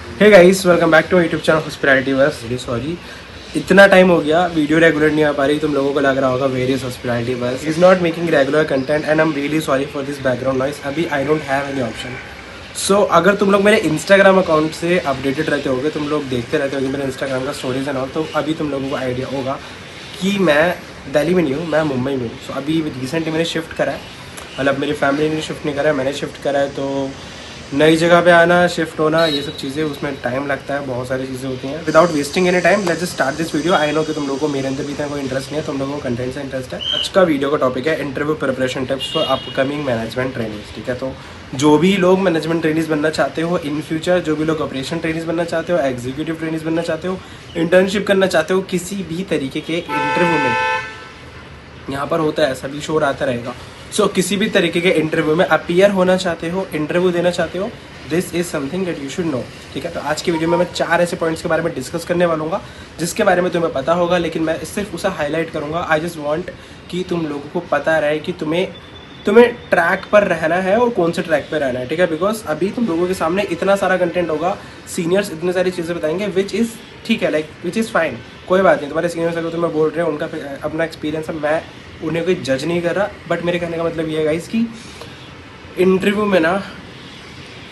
Hey guys, welcome back to YouTube channel hospitality बस। Very sorry, इतना time हो गया, वीडियो रेगुलर नहीं आ पा रही। तुम लोगों को लग रहा होगा वेरियस हॉस्पिटैलिटी बस is not making regular content and I am really sorry for this background noise. अभी I don't have any option. So अगर तुम लोग मेरे इंस्टाग्राम अकाउंट से अपडेटेड रहते होगे, तुम लोग देखते रहते होगे मेरे इंस्टाग्राम का स्टोरीज एंड ऑल, तो अभी तुम लोगों को आइडिया होगा कि मैं दिल्ली में नहीं हूँ, मैं मुंबई में हूँ। सो अभी रिसेंटली मैंने शिफ्ट करा है, मतलब मेरी फैमिली ने शिफ्ट नहीं करा है, मैंने शिफ्ट करा है। तो नई जगह पे आना, शिफ्ट होना, ये सब चीज़ें, उसमें टाइम लगता है, बहुत सारी चीज़ें होती हैं। Without wasting any time let's just start this video. I know कि तुम लोगों को मेरे अंदर भी इतना कोई इंटरेस्ट नहीं है, तुम लोगों को कंटेंट से इंटरेस्ट है। आज का वीडियो का टॉपिक है interview preparation tips for upcoming management trainings. ठीक है, तो जो भी लोग मैनेजमेंट ट्रेनिंग्स बनना चाहते हो इन फ्यूचर, जो भी लोग ऑपरेशन ट्रेनिंग्स बनना चाहते हो, एग्जीक्यूटिव ट्रेनिंग्स बनना चाहते हो, इंटर्नशिप करना चाहते हो, किसी भी तरीके के इंटरव्यू में यहाँ पर होता है, सभी शोर आता रहेगा। सो किसी भी तरीके के इंटरव्यू में अपीयर होना चाहते हो, इंटरव्यू देना चाहते हो, this is something that you should know. ठीक है, तो आज की वीडियो में मैं 4 ऐसे पॉइंट्स के बारे में डिस्कस करने वाला हूँ जिसके बारे में तुम्हें पता होगा, लेकिन मैं सिर्फ उसे हाईलाइट करूँगा। आई जस्ट वॉन्ट कि तुम लोगों को पता रहे कि तुम्हें ट्रैक पर रहना है और कौन से ट्रैक पर रहना है। ठीक है, बिकॉज अभी तुम लोगों के सामने इतना सारा कंटेंट होगा, सीनियर्स इतनी सारी चीज़ें बताएंगे विच इज़ ठीक है, लाइक विच इज़ फाइन, कोई बात नहीं। तुम्हारे सीनियर्स अगर तुम्हें बोल रहे हैं, उनका अपना एक्सपीरियंस है, मैं उन्हें कोई जज नहीं कर रहा। बट मेरे कहने का मतलब ये है गाइस कि इंटरव्यू में ना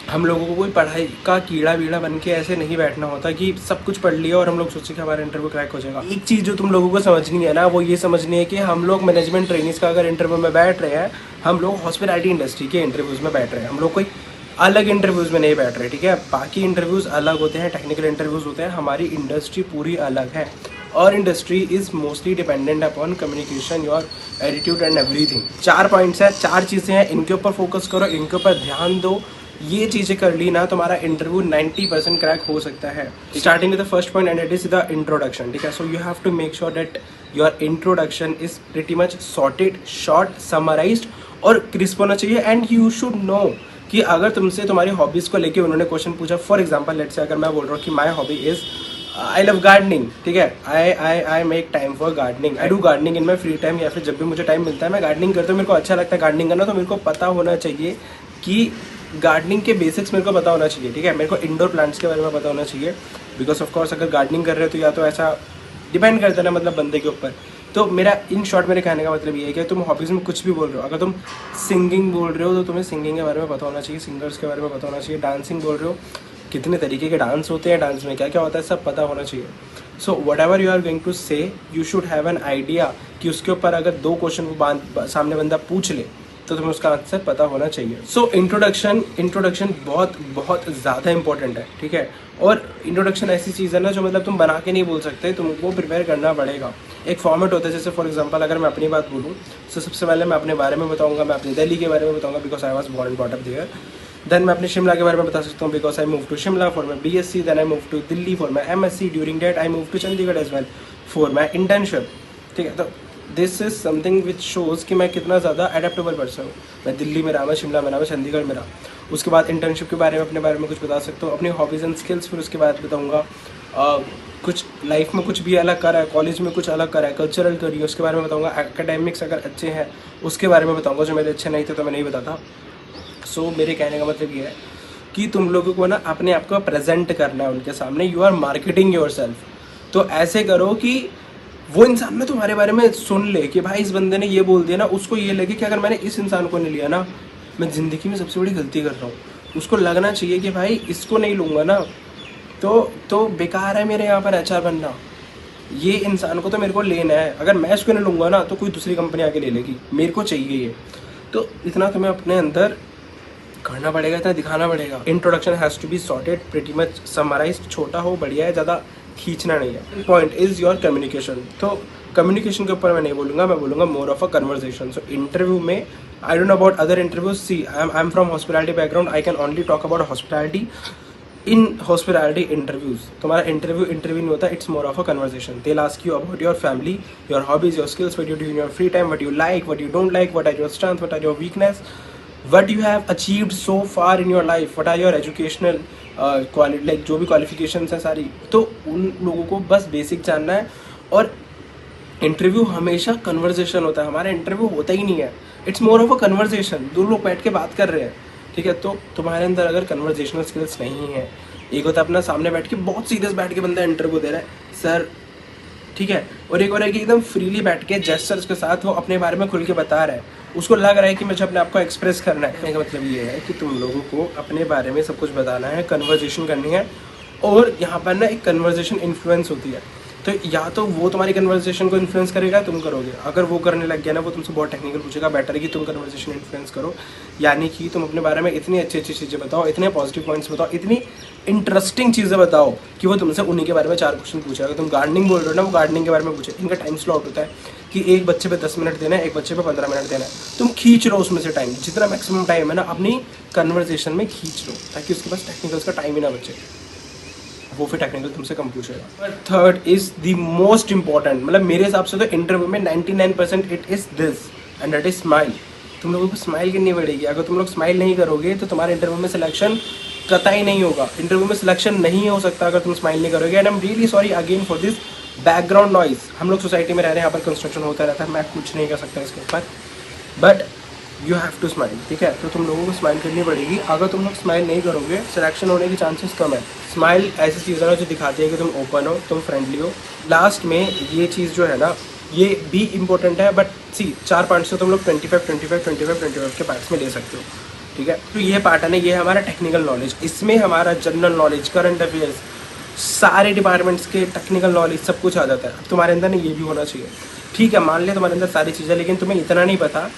हम लोगों को कोई पढ़ाई का कीड़ा वीड़ा बन के ऐसे नहीं बैठना होता कि सब कुछ पढ़ लिया और हम लोग सोचे कि हमारा इंटरव्यू क्रैक हो जाएगा। एक चीज़ जो तुम लोगों को समझनी है ना, वो ये समझनी है कि हम लोग मैनेजमेंट ट्रेनिंग्स का अगर इंटरव्यू में बैठ रहे हैं, हम लोग हॉस्पिटैलिटी इंडस्ट्री के इंटरव्यूज़ में बैठ रहे हैं, हम लोग कोई अलग इंटरव्यूज़ में नहीं बैठ रहे। ठीक है, बाकी इंटरव्यूज़ अलग होते हैं, टेक्निकल इंटरव्यूज़ होते हैं, हमारी इंडस्ट्री पूरी अलग है। और industry is mostly dependent upon communication, your attitude and everything. 4 points हैं, 4 चीज़ें हैं, इनके ऊपर फोकस करो, इनके ऊपर ध्यान दो। ये चीज़ें कर ली ना, तुम्हारा इंटरव्यू 90% क्रैक हो सकता है। Starting with the first point and it is the introduction. ठीक है, so you have to make sure that your introduction is pretty much sorted, short, summarised और क्रिस्प होना चाहिए। एंड यू शुड नो कि अगर तुमसे तुम्हारी हॉबीज़ को लेके उन्होंने क्वेश्चन पूछा, फॉर एग्जाम्पल लेट्स से अगर मैं बोल रहा हूँ कि my hobby is I love gardening. ठीक है, I make time for gardening, I do gardening in my free time, या फिर जब भी मुझे टाइम मिलता है मैं गार्डनिंग करता हूँ, मेरे को अच्छा लगता है गार्डनिंग करना। तो मेरे को पता होना चाहिए कि गार्डनिंग के बेसिक्स मेरे को पता होना चाहिए। ठीक है, मेरे को इंडोर प्लांट्स के बारे में पता होना चाहिए, बिकॉज ऑफ कोर्स अगर गार्डनिंग कर रहे हो तो या तो ऐसा डिपेंड करता है ना, मतलब बंदे के ऊपर। तो मेरा इन शॉर्ट मेरे कहने का मतलब ये है कि तुम हॉबीज़ में कुछ भी बोल रहे हो, अगर तुम सिंगिंग बोल रहे हो तो तुम्हें सिंगिंग के बारे में पता होना चाहिए, सिंगर्स के बारे में पता होना चाहिए। डांसिंग बोल रहे हो, कितने तरीके के डांस होते हैं, डांस में क्या क्या होता है, सब पता होना चाहिए। So whatever you are going to say, you should have an idea कि उसके ऊपर अगर 2 क्वेश्चन को सामने बंदा पूछ ले तो तुम्हें उसका आंसर पता होना चाहिए। सो इंट्रोडक्शन बहुत बहुत ज़्यादा इंपॉर्टेंट है। ठीक है, और इंट्रोडक्शन ऐसी चीज़ है ना जो मतलब तुम बना के नहीं बोल सकते, तुमको प्रिपेयर करना पड़ेगा। एक फॉर्मेट होता है, जैसे फॉर एग्जांपल अगर मैं अपनी बात बोलूँ तो सबसे पहले मैं अपने बारे में बताऊँगा, मैं अपनी दिल्ली के बारे में बताऊँगा, because I was born and brought up there. Then मैं अपने शिमला के बारे में बता सकता हूँ, because I move to Shimla for my BSc, then I move to Delhi for my MSc, during that I move to Chandigarh as well for my internship. ठीक है, तो this is something which shows कि मैं कितना ज़्यादा एडेप्टेबल पर्सन हूँ। मैं दिल्ली में रहा, मैं शिमला में रहा, मैं चंडीगढ़ में रहा। उसके बाद इंटर्नशिप के बारे में, अपने बारे में कुछ बता सकता हूँ, अपनी हॉबीज़ एंड स्किल्स फिर उसके बाद बताऊँगा। कुछ लाइफ में कुछ भी अलग करा है, कॉलेज में कुछ अलग करा है, कल्चरल करी है, उसके बारे में बताऊँगा। एकेडमिक्स अगर अच्छे हैं उसके बारे में बताऊँगा, जो मेरे अच्छे नहीं थे तो मैं नहीं बताता। सो मेरे कहने का मतलब ये है कि तुम लोगों को ना अपने आप को प्रेजेंट करना है उनके सामने, you are marketing yourself. तो ऐसे करो कि वो इंसान ना तुम्हारे बारे में सुन ले कि भाई इस बंदे ने ये बोल दिया ना, उसको ये लगे कि अगर मैंने इस इंसान को नहीं लिया ना, मैं ज़िंदगी में सबसे बड़ी गलती कर रहा हूँ। उसको लगना चाहिए कि भाई इसको नहीं लूँगा ना तो बेकार है मेरे यहाँ पर HR बनना। ये इंसान को तो मेरे को लेना है, अगर मैं इसको नहीं लूँगा ना तो कोई दूसरी कंपनी आके ले लेगी, मेरे को चाहिए ये। तो इतना तुम्हें अपने अंदर करना पड़ेगा, इतना दिखाना पड़ेगा। Introduction has to be sorted, pretty much summarised, छोटा हो बढ़िया है, ज़्यादा खींचना नहीं है। Point is your communication. तो कम्युनिकेशन के ऊपर मैं नहीं बोलूँगा, मैं बोलूँगा more of a conversation. So interview में I don't know about other interviews, see I am from hospitality background, I can only talk about hospitality. In hospitality interviews तुम्हारा इंटरव्यू नहीं होता, it's more of a conversation. They ask you about your family, your hobbies, your skills, what you do in your free time, what you like, what you don't like, what are your strength, what are your weakness, what you have achieved so far in your life, what are your educational like जो भी qualifications हैं सारी, तो उन लोगों को बस basic जानना है। और इंटरव्यू हमेशा कन्वर्सेशन होता है, हमारा इंटरव्यू होता ही नहीं है, it's more of a conversation, दो लोग बैठ के बात कर रहे हैं। ठीक है, तो तुम्हारे अंदर अगर कन्वर्सेशनल स्किल्स नहीं है, एक होता है अपना सामने बैठ के बहुत सीरियस बैठ के बंदा इंटरव्यू दे रहा है सर, ठीक है, और एक और है कि एकदम फ्रीली बैठ के जेस्चर्स के साथ वो अपने बारे में खुल के बता रहा है, उसको लग रहा है कि मुझे अपने आप को एक्सप्रेस करना है। कहने का मतलब ये है कि तुम लोगों को अपने बारे में सब कुछ बताना है, कन्वर्जेशन करनी है, और यहाँ पर ना एक कन्वर्जेशन इन्फ्लुएंस होती है, तो या तो वो तुम्हारी कन्वर्सेशन को इन्फ्लुएंस करेगा, तुम करोगे, अगर वो करने लग गया ना, वो तुमसे बहुत टेक्निकल पूछेगा, बेटर है कि तुम कन्वर्सेशन इन्फ्लुएंस करो, यानी कि तुम अपने बारे में इतनी अच्छी अच्छी चीज़ें बताओ, इतने पॉजिटिव पॉइंट्स बताओ, इतनी इंटरेस्टिंग चीज़ें बताओ कि वो तुमसे उन्हीं के बारे में 4 क्वेश्चन पूछेगा। अगर तुम गार्डनिंग बोल रहे हो ना, वो गार्डनिंग के बारे में पूछे। इनका टाइम स्लॉट होता है कि एक बच्चे पे 10 मिनट देना है, एक बच्चे पे 15 मिनट देना है, तुम खींच लो उसमें से टाइम, जितना मैक्सिमम टाइम है ना अपनी कन्वर्सेशन में खींच लो, ताकि उसके पास टेक्निकल्स का टाइम ही ना बचे, वो फिर टेक्निकल तुमसे कम पूछेगा। Third is the most important, मतलब मेरे हिसाब से तो इंटरव्यू में 99% it is this, and that is smile. तुम लोगों को स्माइल करनी पड़ेगी। अगर तुम लोग स्माइल नहीं करोगे तो तुम्हारे इंटरव्यू में सिलेक्शन कतई नहीं होगा। इंटरव्यू में सिलेक्शन नहीं हो सकता अगर तुम स्माइल नहीं करोगे। And I am really sorry again for this background noise. हम लोग सोसाइटी में रह रहे हैं, यहाँ पर कंस्ट्रक्शन होता रहता है, मैं कुछ नहीं कर सकता इसके ऊपर, but you have to smile, ठीक है। तो तुम लोगों को स्माइल करनी पड़ेगी। अगर तुम लोग स्माइल नहीं करोगे, सिलेक्शन होने की चांसेस कम है। स्माइल ऐसी चीज़ है ना जो दिखाती है कि तुम ओपन हो, तुम फ्रेंडली हो। लास्ट में ये चीज़ जो है ना, ये भी इंपॉर्टेंट है, बट सी 4 पार्ट्स से तुम लोग 25 के पार्ट्स में ले सकते हो, ठीक है। तो ये पार्ट है ना, ये हमारा टेक्निकल नॉलेज। इसमें हमारा जनरल नॉलेज, करंट अफेयर्स, सारे डिपार्टमेंट्स के टेक्निकल नॉलेज सब कुछ आ जाता है। अब तुम्हारे अंदर ना ये भी होना चाहिए, ठीक है। मान लिया तुम्हारे अंदर सारी चीज़ें, लेकिन तुम्हें इतना नहीं पता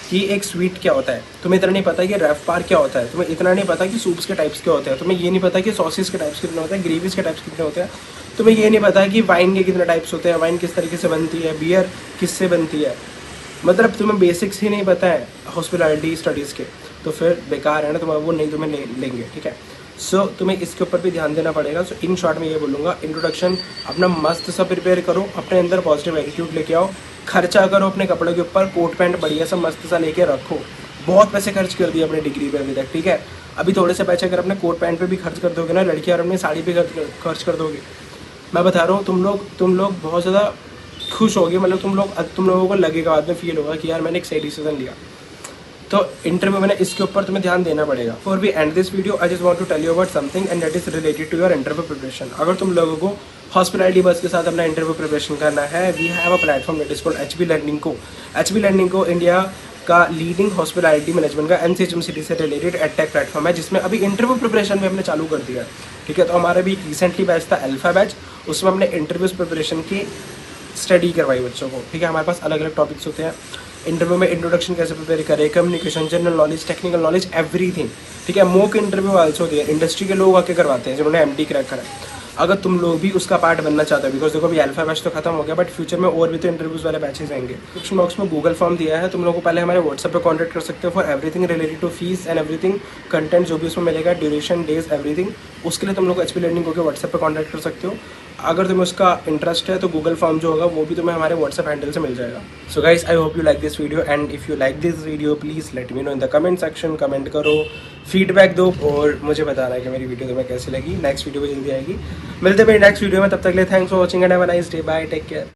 कि एक स्वीट क्या होता है, तुम्हें इतना नहीं पता कि रैफ पार क्या होता है, तुम्हें इतना नहीं पता कि सूप्स के टाइप्स क्या होते हैं, तुम्हें ये नहीं पता कि सॉसेस के टाइप्स कितने होते हैं, ग्रेवीज के टाइप्स कितने होते हैं, तुम्हें ये नहीं पता कि वाइन के कितने टाइप्स होते हैं, वाइन किस तरीके से बनती है, बियर किससे बनती है, मतलब तुम्हें बेसिक्स ही नहीं पता है हॉस्पिटैलिटी स्टडीज़ के, तो फिर बेकार है ना, तुम्हें वो नहीं तुम्हें लेंगे, ठीक है। सो तुम्हें इसके ऊपर भी ध्यान देना पड़ेगा। सो इन शॉर्ट में ये बोलूँगा, इंट्रोडक्शन अपना मस्त सा प्रिपेयर करो, अपने अंदर पॉजिटिव एटीट्यूड लेके आओ, खर्चा करो अपने कपड़ों के ऊपर, कोट पैंट बढ़िया सा मस्त सा लेके रखो। बहुत पैसे खर्च कर दिए अपने डिग्री पे अभी तक, ठीक है। अभी थोड़े से पैसे अगर अपने कोट पैंट पे भी खर्च कर दोगे ना, लड़कियाँ और अपनी साड़ी पे खर्च कर दोगे, मैं बता रहा हूँ तुम लोग बहुत ज़्यादा खुश होगे। मतलब तुम लोगों को लगेगा, बाद में फील होगा कि यार मैंने एक सही डिसीजन लिया। तो इंटरव्यू में इस इसके ऊपर तुम्हें ध्यान देना पड़ेगा। For we end this video, I just want to tell you about something and that is related to your interview preparation. अगर तुम लोगों को हॉस्पिटैलिटी बस के साथ अपना इंटरव्यू प्रिपरेशन करना है, we have a platform that is called HB learning co. HB learning co India का लीडिंग हॉस्पिटैलिटी मैनेजमेंट का एनसीएचएमसीटी से रिलेटेड एडटेक प्लेटफॉर्म है, जिसमें अभी इंटरव्यू प्रिपरेशन भी हमने चालू कर दिया है, ठीक है। तो हमारा भी रिसेंटली बैच था अल्फा बैच, उसमें हमने इंटरव्यूज प्रिपरेशन की स्टडी करवाई बच्चों को, ठीक है। हमारे पास अलग अलग टॉपिक्स होते हैं। इंटरव्यू में इंट्रोडक्शन कैसे प्रिपेयर करें, communication, general knowledge, technical knowledge, everything, ठीक है। मॉक इंटरव्यू आल्सो दिया, इंडस्ट्री के लोग आके करवाते हैं जिन्होंने एमडी क्रैक करा है। अगर तुम लोग भी उसका पार्ट बनना चाहते हो, बिकॉज देखो अभी अल्फा बैच तो खत्म हो गया, बट फ्यूचर में और भी तो इंटरव्यूज वाले बैचेस आएंगे। डिस्क्रिप्शन बॉक्स में गूगल फॉर्म दिया है, तुम लोगों को पहले हमारे व्हाट्सएप पे कॉन्टैक्ट कर सकते हो for everything related to fees and everything, content जो भी उसमें मिलेगा, ड्यूरेशन, डेज, एवरीथिंग, उसके लिए तुम लोग एचपी लर्निंग को व्हाट्सएप पे कॉन्टैक्ट कर सकते हो। अगर तुम्हें उसका इंटरेस्ट है तो गूगल फॉर्म जो होगा वो भी तुम्हें हमारे व्हाट्सएप हैंडल से मिल जाएगा। So guys, I hope you like this video, and if you like this video please let me know in the comment section. Comment करो, फीडबैक दो और मुझे बताना है कि मेरी वीडियो तुम्हें कैसी लगी। नेक्स्ट वीडियो भी जल्दी आएगी, मिलते हैं नेक्स्ट वीडियो में, तब तक के लिए thanks for watching and have a nice day, bye, take care.